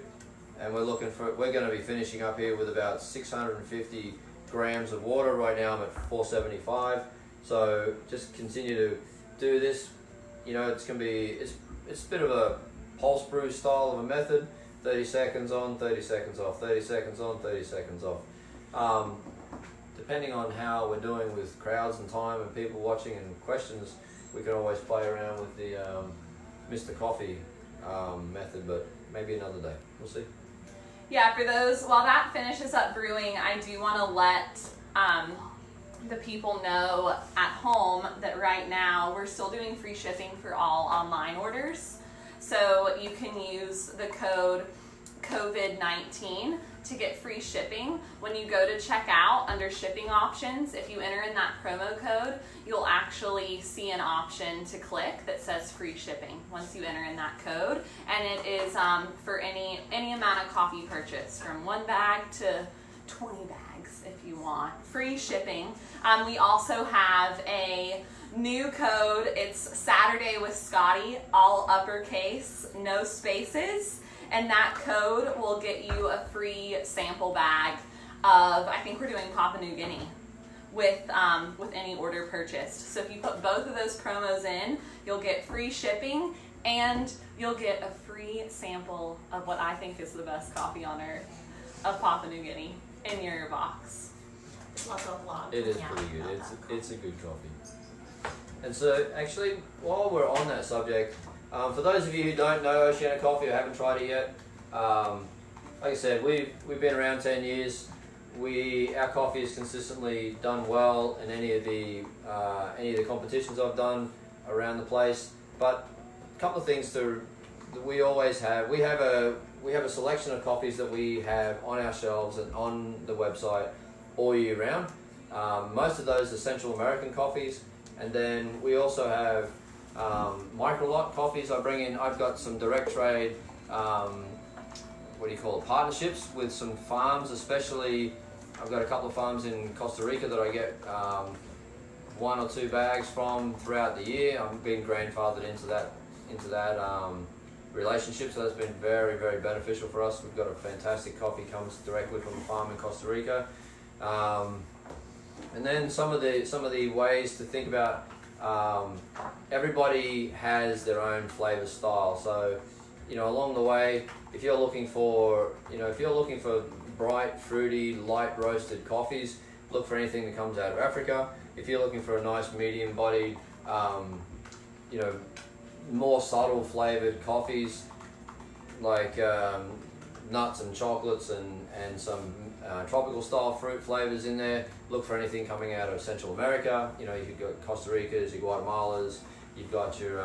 and we're going to be finishing up here with about 650 grams of water. Right now I'm at 475. So just continue to do this. You know, it's a bit of a pulse brew style of a method. 30 seconds on, 30 seconds off, 30 seconds on, 30 seconds off. Depending on how we're doing with crowds and time and people watching and questions, we can always play around with the Mr. Coffee method, but maybe another day. We'll see.
Yeah, for those, while that finishes up brewing, I do want to let the people know at home that right now we're still doing free shipping for all online orders. So you can use the code COVID-19 to get free shipping. When you go to checkout under shipping options, if you enter in that promo code, you'll actually see an option to click that says free shipping once you enter in that code. And it is for any amount of coffee purchase, from 1 bag to 20 bags if you want. Free shipping. We also have a new code. It's Saturday with Scotty, all uppercase, no spaces. And that code will get you a free sample bag of, I think we're doing Papua New Guinea with any order purchased. So if you put both of those promos in, you'll get free shipping and you'll get a free sample of what I think is the best coffee on earth of Papua New Guinea in your box.
Lots of vlogs.
It is pretty good. It's a good coffee. And so actually, while we're on that subject, for those of you who don't know Oceana Coffee or haven't tried it yet, like I said, we've been around 10 years. Our coffee has consistently done well in any of the competitions I've done around the place. But a couple of things that we always have. We have a selection of coffees that we have on our shelves and on the website all year round. Most of those are Central American coffees, and then we also have micro lot coffees. I've got some direct trade, partnerships with some farms, especially I've got a couple of farms in Costa Rica that I get 1 or 2 bags from throughout the year. I'm being grandfathered into that relationship, so that's been very, very beneficial for us. We've got a fantastic coffee comes directly from a farm in Costa Rica. And then some of the ways to think about, everybody has their own flavor style. So, along the way, if you're looking for bright, fruity, light roasted coffees, look for anything that comes out of Africa. If you're looking for a nice medium bodied, more subtle flavored coffees, like nuts and chocolates and some tropical style fruit flavors in there, look for anything coming out of Central America. You've got Costa Ricas, your Guatemalas, you've got your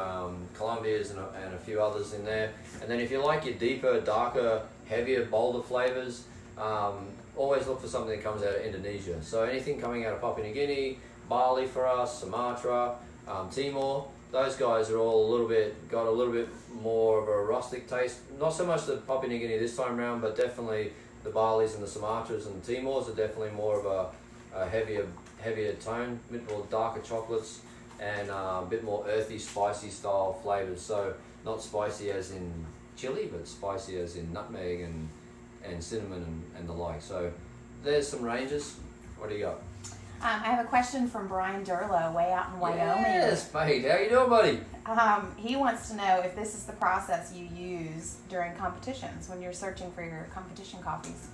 Colombias and a few others in there. And then if you like your deeper, darker, heavier, bolder flavors, always look for something that comes out of Indonesia. So anything coming out of Papua New Guinea, Bali for us, Sumatra, Timor, those guys are all got a little bit more of a rustic taste. Not so much the Papua New Guinea this time around, but definitely the Balis and the Sumatras and Timors are definitely more of a heavier tone, a bit more darker chocolates and a bit more earthy, spicy style flavors. So not spicy as in chili, but spicy as in nutmeg and cinnamon and the like. So there's some ranges. What do you got?
I have a question from Brian Durlow, way out in Wyoming.
Yes, mate. How you doing, buddy?
He wants to know if this is the process you use during competitions when you're searching for your competition coffees.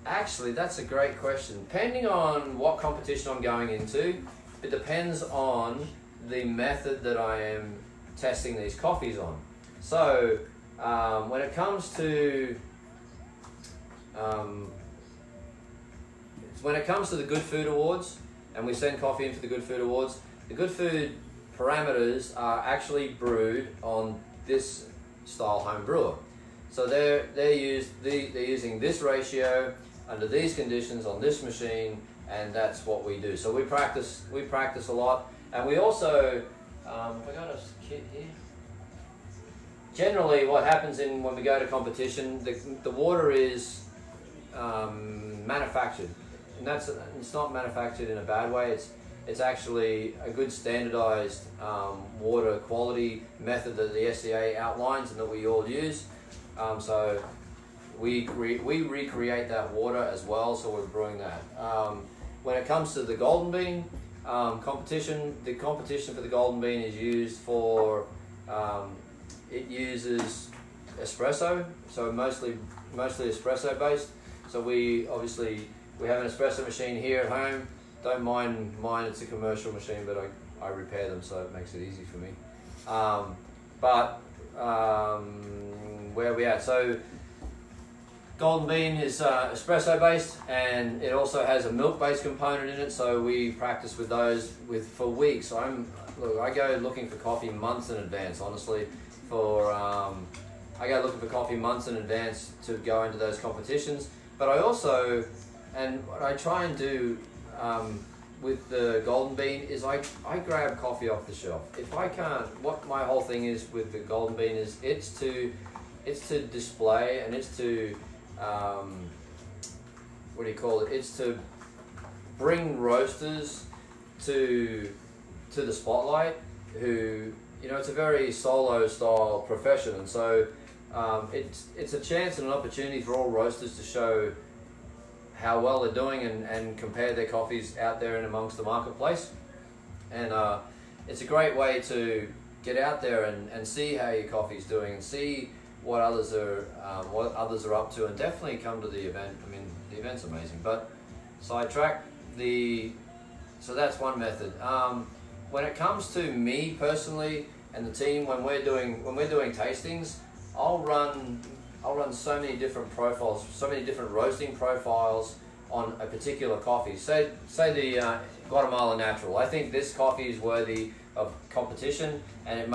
Actually, that's a great question. Depending on what competition I'm going into, it depends on the method that I am testing these coffees on. So, when it comes to the Good Food Awards, and we send coffee in for the Good Food Awards, the Good Food parameters are actually brewed on this style home brewer. So they're using this ratio under these conditions on this machine, and that's what we do. So we practice a lot, and we also I got a kit here. Generally, what happens when we go to competition, the water is manufactured, and it's not manufactured in a bad way. It's actually a good standardized water quality method that the SCA outlines and that we all use. So we recreate that water as well, so we're brewing that. When it comes to the Golden Bean competition, the competition for the Golden Bean is used for, it uses espresso, so mostly espresso based. So we have an espresso machine here at home. Don't mind mine, it's a commercial machine, but I repair them, so it makes it easy for me. Where are we at? So Golden Bean is espresso based, and it also has a milk based component in it, so we practice with those for weeks. I go looking for coffee months in advance, honestly. I go looking for coffee months in advance to go into those competitions. But I also, and what I try and do with the Golden Bean is I grab coffee off the shelf. If I can't, what my whole thing is with the Golden Bean is it's to display, and it's to it's to bring roasters to the spotlight who, it's a very solo style profession, and so it's a chance and an opportunity for all roasters to show how well they're doing and compare their coffees out there and amongst the marketplace. And it's a great way to get out there and see how your coffee's doing and see what others are up to, and definitely come to the event. I mean, the event's amazing. But sidetrack, so that's one method. When it comes to me personally and the team, when we're doing tastings, I'll run so many different profiles, so many different roasting profiles on a particular coffee. Say the Guatemala Natural. I think this coffee is worthy of competition, and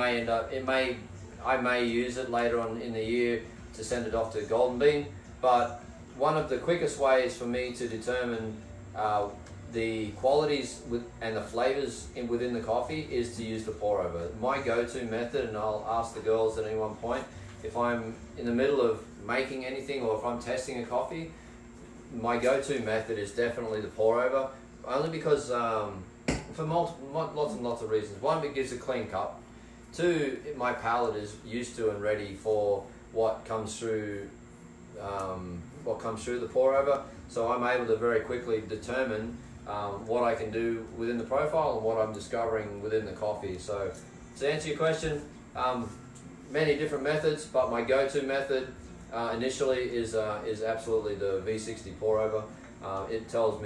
I may use it later on in the year to send it off to Golden Bean. But one of the quickest ways for me to determine the qualities and the flavors within the coffee is to use the pour over. My go-to method, and I'll ask the girls at any one point, if I'm in the middle of making anything or if I'm testing a coffee, my go-to method is definitely the pour over, only because for lots and lots of reasons. One, it gives a clean cup. Two, my palate is used to and ready for what comes through the pour over, so I'm able to very quickly determine what I can do within the profile and what I'm discovering within the coffee. So to answer your question, many different methods, but my go-to method initially is absolutely the V60 pour over. It tells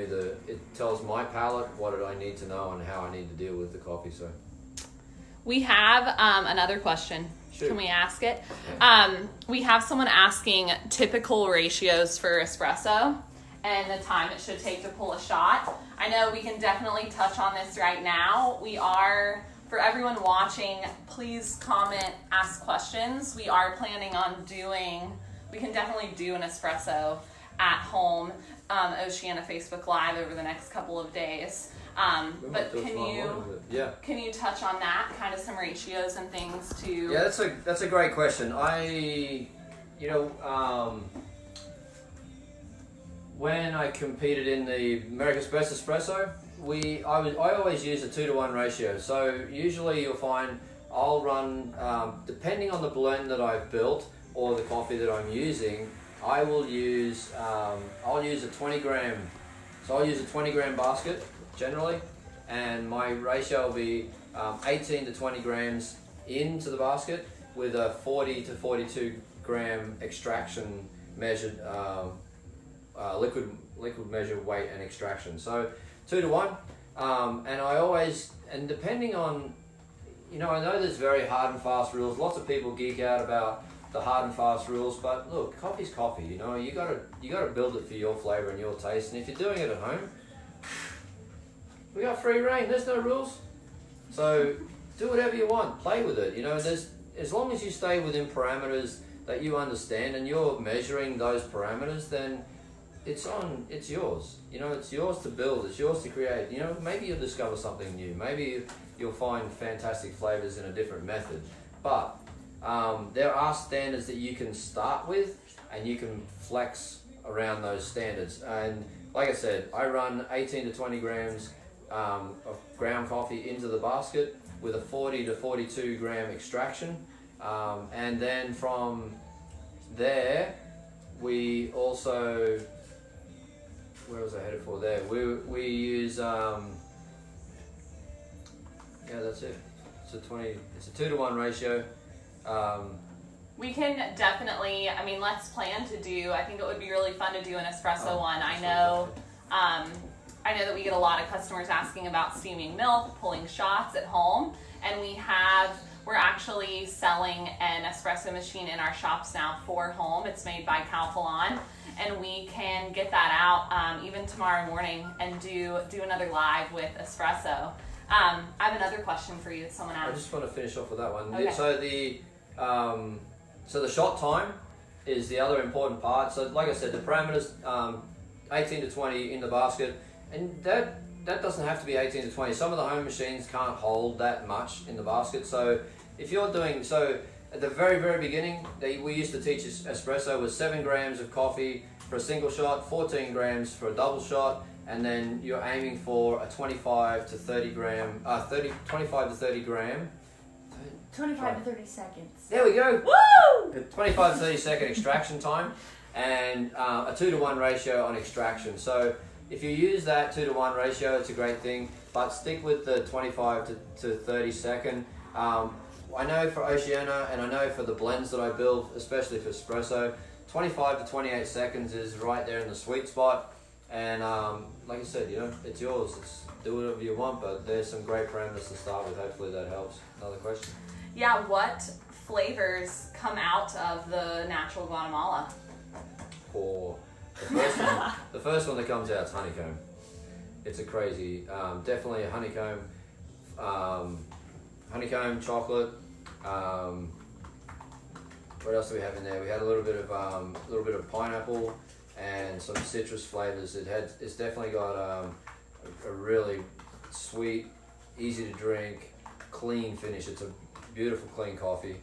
my palate what I need to know and how I need to deal with the coffee. So
we have another question.
Sure.
Can we ask it?
Yeah.
We have someone asking typical ratios for espresso and the time it should take to pull a shot. I know we can definitely touch on this right now. For everyone watching, please comment, ask questions. We are planning on we can definitely do an espresso at home, Oceana Facebook Live over the next couple of days. But can you touch on that, kind of some ratios and things to?
Yeah, that's a great question. When I competed in the America's Best Espresso, I always use a 2-to-1 ratio. So usually you'll find I'll run, depending on the blend that I've built or the coffee that I'm using, I'll use a 20 gram. So I'll use a 20 gram basket generally, and my ratio will be 18 to 20 grams into the basket with a 40 to 42 gram extraction measured liquid measure weight and extraction. So 2-to-1, and depending on, I know there's very hard and fast rules. Lots of people geek out about the hard and fast rules, but look, coffee's coffee. You gotta build it for your flavor and your taste. And if you're doing it at home, we got free reign. There's no rules, so do whatever you want. Play with it. As long as you stay within parameters that you understand and you're measuring those parameters, then it's yours. You know, it's yours to build, it's yours to create. You know, maybe you'll discover something new. Maybe you'll find fantastic flavors in a different method. But there are standards that you can start with and you can flex around those standards. And like I said, I run 18 to 20 grams of ground coffee into the basket with a 40 to 42 gram extraction. And then from there, we also, where was I headed for there? We use, yeah, that's it. It's a 2-to-1 ratio.
We can definitely, I mean, let's plan to do, I think it would be really fun to do an espresso one. I know that we get a lot of customers asking about steaming milk, pulling shots at home, and we're actually selling an espresso machine in our shops now for home. It's made by Calphalon, and we can get that out even tomorrow morning and do another live with espresso. I have another question for you that someone asked.
I just want to finish off with that one.
Okay.
So the shot time is the other important part. So like I said, the parameters, 18 to 20 in the basket, and that doesn't have to be 18 to 20. Some of the home machines can't hold that much in the basket. So if you're doing, so at the very, very beginning, we used to teach espresso was 7 grams of coffee for a single shot, 14 grams for a double shot, and then you're aiming for a 25 to 30 gram, 25 to 30 gram.
25 to 30 seconds.
There we go.
Woo!
25 to 30 second extraction time, and a 2-to-1 ratio on extraction. So if you use that 2-to-1 ratio, it's a great thing, but stick with the 25 to 30 second. I know for Oceana, and I know for the blends that I build, especially for espresso, 25 to 28 seconds is right there in the sweet spot. And like I said, you know, it's yours. Do whatever you want, but there's some great parameters to start with. Hopefully that helps. Another question?
Yeah, what flavors come out of the natural Guatemala?
For the first one that comes out is honeycomb. It's a crazy, definitely a honeycomb, chocolate. What else do we have in there? We had a little bit of pineapple and some citrus flavors. It's definitely got a really sweet, easy to drink, clean finish. It's a beautiful, clean coffee.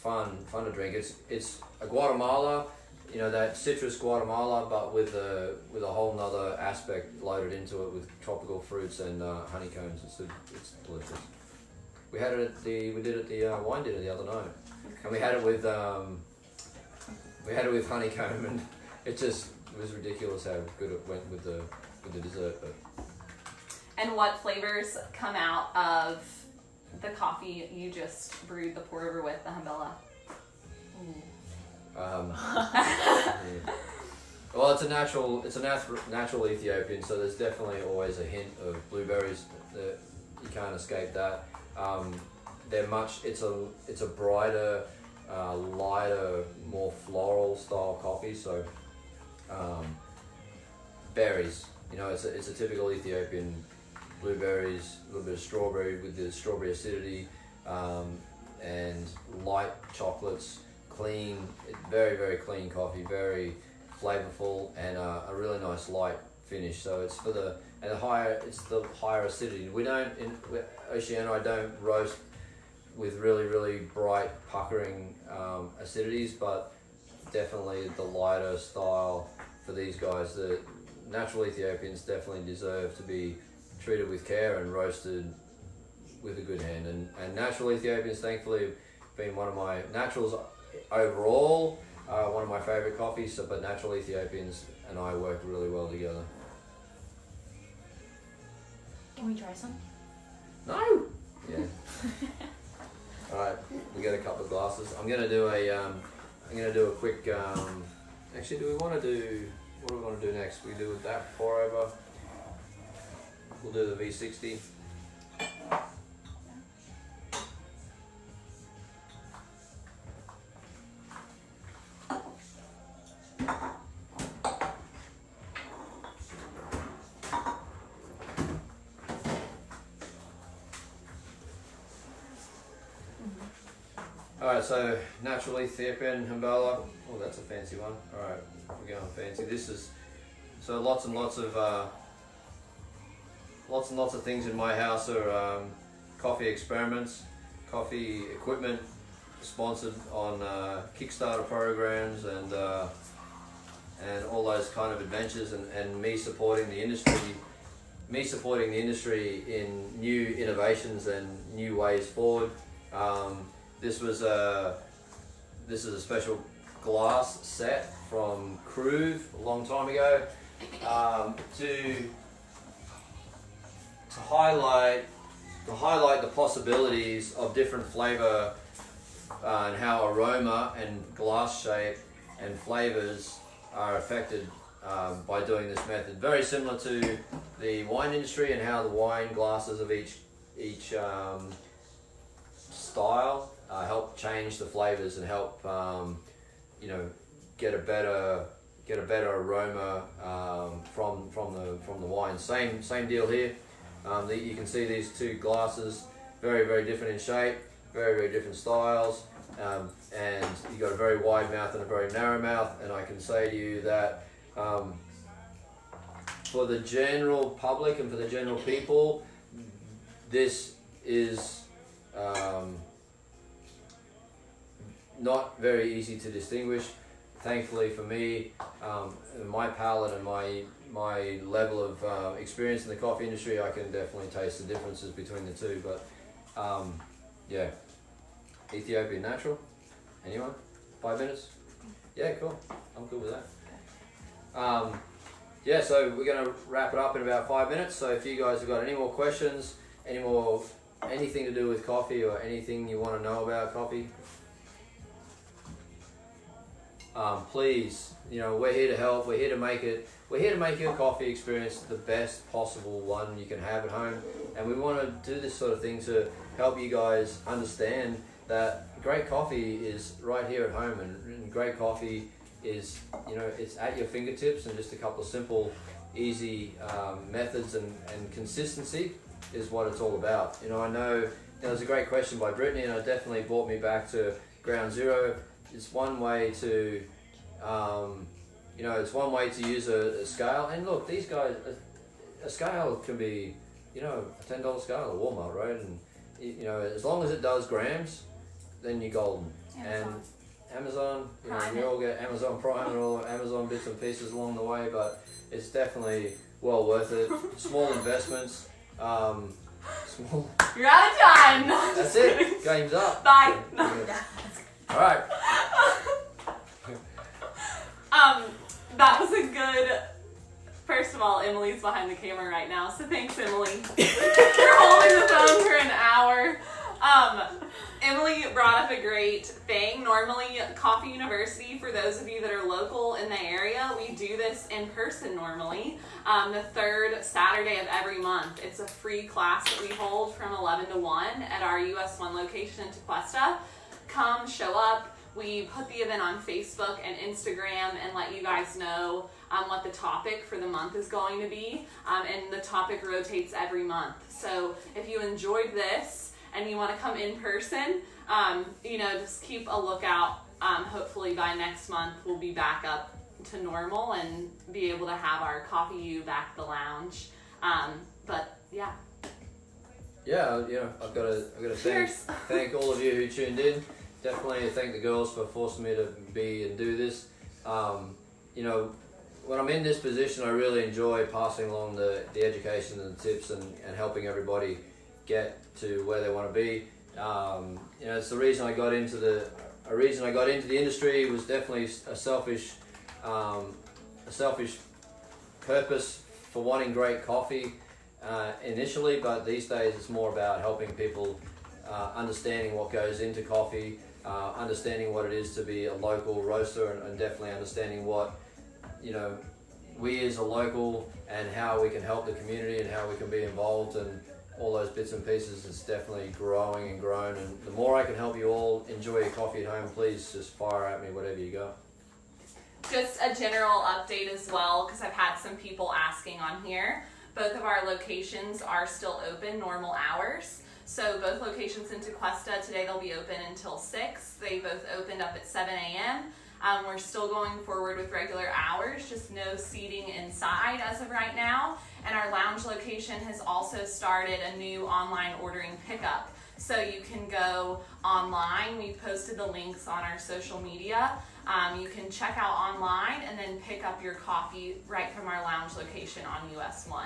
Fun to drink. It's a Guatemala, you know, that citrus Guatemala, but with a whole nother aspect loaded into it with tropical fruits and honeycombs. It's delicious. We did it at the wine dinner the other night, and we had it with honeycomb, and it was ridiculous how good it went with the dessert. But.
And what flavors come out of the coffee you just brewed the pour over with, the Humbella?
Well, it's a natural Ethiopian, so there's definitely always a hint of blueberries. You can't escape that. It's a brighter, lighter, more floral style coffee. So berries, you know, it's a typical Ethiopian. Blueberries, a little bit of strawberry with the strawberry acidity, and light chocolates, clean, very, very clean coffee, very flavorful, and a really nice light finish. So it's the higher acidity. In Oceana, I don't roast with really, really bright, puckering acidities, but definitely the lighter style for these guys. The natural Ethiopians definitely deserve to be treated with care and roasted with a good hand. And natural Ethiopians, thankfully, have been one of my naturals overall, one of my favorite coffees. But natural Ethiopians and I work really well together.
Can we try some?
No. Yeah. All right, we got a couple of glasses. I'm gonna do a quick. Actually, what do we want to do next? We do that pour over. We'll do the V60. Alright, so natural Ethiopian Humbola. Oh, that's a fancy one. Alright, we're going fancy. This is, so lots and lots of things in my house are coffee experiments, coffee equipment sponsored on Kickstarter programs and all those kind of adventures, and me supporting the industry in new innovations and new ways forward. This is a special glass set from Cruve a long time ago to highlight the possibilities of different flavor and how aroma and glass shape and flavors are affected by doing this method. Very similar to the wine industry and how the wine glasses of each style help change the flavors and help get a better aroma from the wine. Same deal here. You can see these two glasses, very different in shape, very different styles, and you've got a very wide mouth and a very narrow mouth. And I can say to you that for the general public and for the general people, this is not very easy to distinguish. Thankfully for me, my palate and my level of experience in the coffee industry, I can definitely taste the differences between the two. But yeah, Ethiopian natural. Anyone? 5 minutes? Yeah, cool. I'm cool with that. Yeah, so we're going to wrap it up in about 5 minutes. So if you guys have got any more questions, anything to do with coffee or anything you want to know about coffee, please, we're here to help. We're here to make your coffee experience the best possible one you can have at home. And we want to do this sort of thing to help you guys understand that great coffee is right here at home, and great coffee is, it's at your fingertips, and just a couple of simple, easy methods and consistency is what it's all about. I know there's a great question by Brittany, and it definitely brought me back to ground zero. It's one way to, it's one way to use a scale. And look, these guys, a scale can be, a $10 scale at Walmart, right? And as long as it does grams, then you're golden.
Amazon.
And Amazon, we all get Amazon Prime and all Amazon bits and pieces along the way, but it's definitely well worth it. Small investments. Small.
You're out of time.
That's it. Game's up.
Bye.
All right.
That was a good. First of all, Emily's behind the camera right now, so thanks, Emily. You're holding the phone for an hour. Emily brought up a great thing. Normally, Coffee University, for those of you that are local in the area, we do this in person normally, the third Saturday of every month. It's a free class that we hold from 11 to 1 at our US 1 location in Tequesta. Come, show up. We put the event on Facebook and Instagram and let you guys know what the topic for the month is going to be. And the topic rotates every month. So if you enjoyed this and you want to come in person, just keep a lookout. Hopefully by next month we'll be back up to normal and be able to have our Coffee U back at the lounge. But yeah.
Yeah, I've got to thank all of you who tuned in. Definitely thank the girls for forcing me to be and do this. When I'm in this position, I really enjoy passing along the education and the tips and helping everybody get to where they want to be. It's the reason I got into the industry. Was definitely a selfish purpose for wanting great coffee initially, but these days it's more about helping people understanding what goes into coffee, understanding what it is to be a local roaster, and definitely understanding what we as a local and how we can help the community and how we can be involved, and all those bits and pieces is definitely growing and grown. And the more I can help you all enjoy your coffee at home, please just fire at me whatever you got.
Just a general update as well, because I've had some people asking on here. Both of our locations are still open, normal hours. So both locations in Tequesta, today they'll be open until 6. They both opened up at 7 a.m. We're still going forward with regular hours, just no seating inside as of right now. And our lounge location has also started a new online ordering pickup. So you can go online. We've posted the links on our social media. You can check out online and then pick up your coffee right from our lounge location on US 1.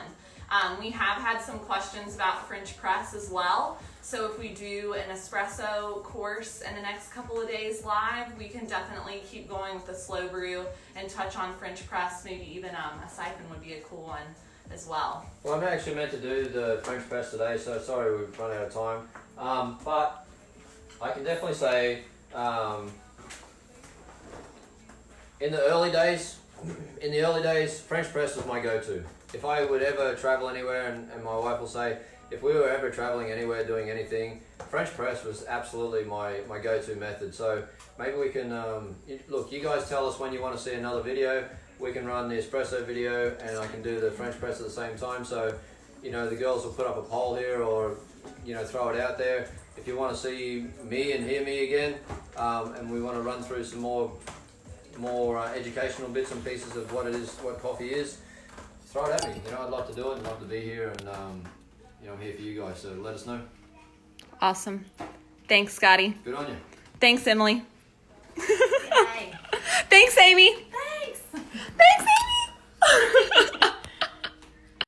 We have had some questions about French press as well. So if we do an espresso course in the next couple of days live, we can definitely keep going with the slow brew and touch on French press. Maybe even a siphon would be a cool one as well.
Well, I'm actually meant to do the French press today, so sorry we've run out of time. But I can definitely say, in the early days, French press was my go-to. If I would ever travel anywhere, and my wife will say, if we were ever traveling anywhere doing anything, French press was absolutely my go-to method. So maybe we can, look, you guys tell us when you want to see another video. We can run the espresso video and I can do the French press at the same time. So, you know, the girls will put up a poll here or, you know, throw it out there. If you want to see me and hear me again, and we want to run through some more educational bits and pieces of what it is, what coffee is, throw it at me. You know, I'd love to do it and love to be here, and you know, I'm here for you guys. So let us know.
Awesome. Thanks, Scotty.
Good on you.
Thanks, Emily.
Yay.
Thanks, Amy.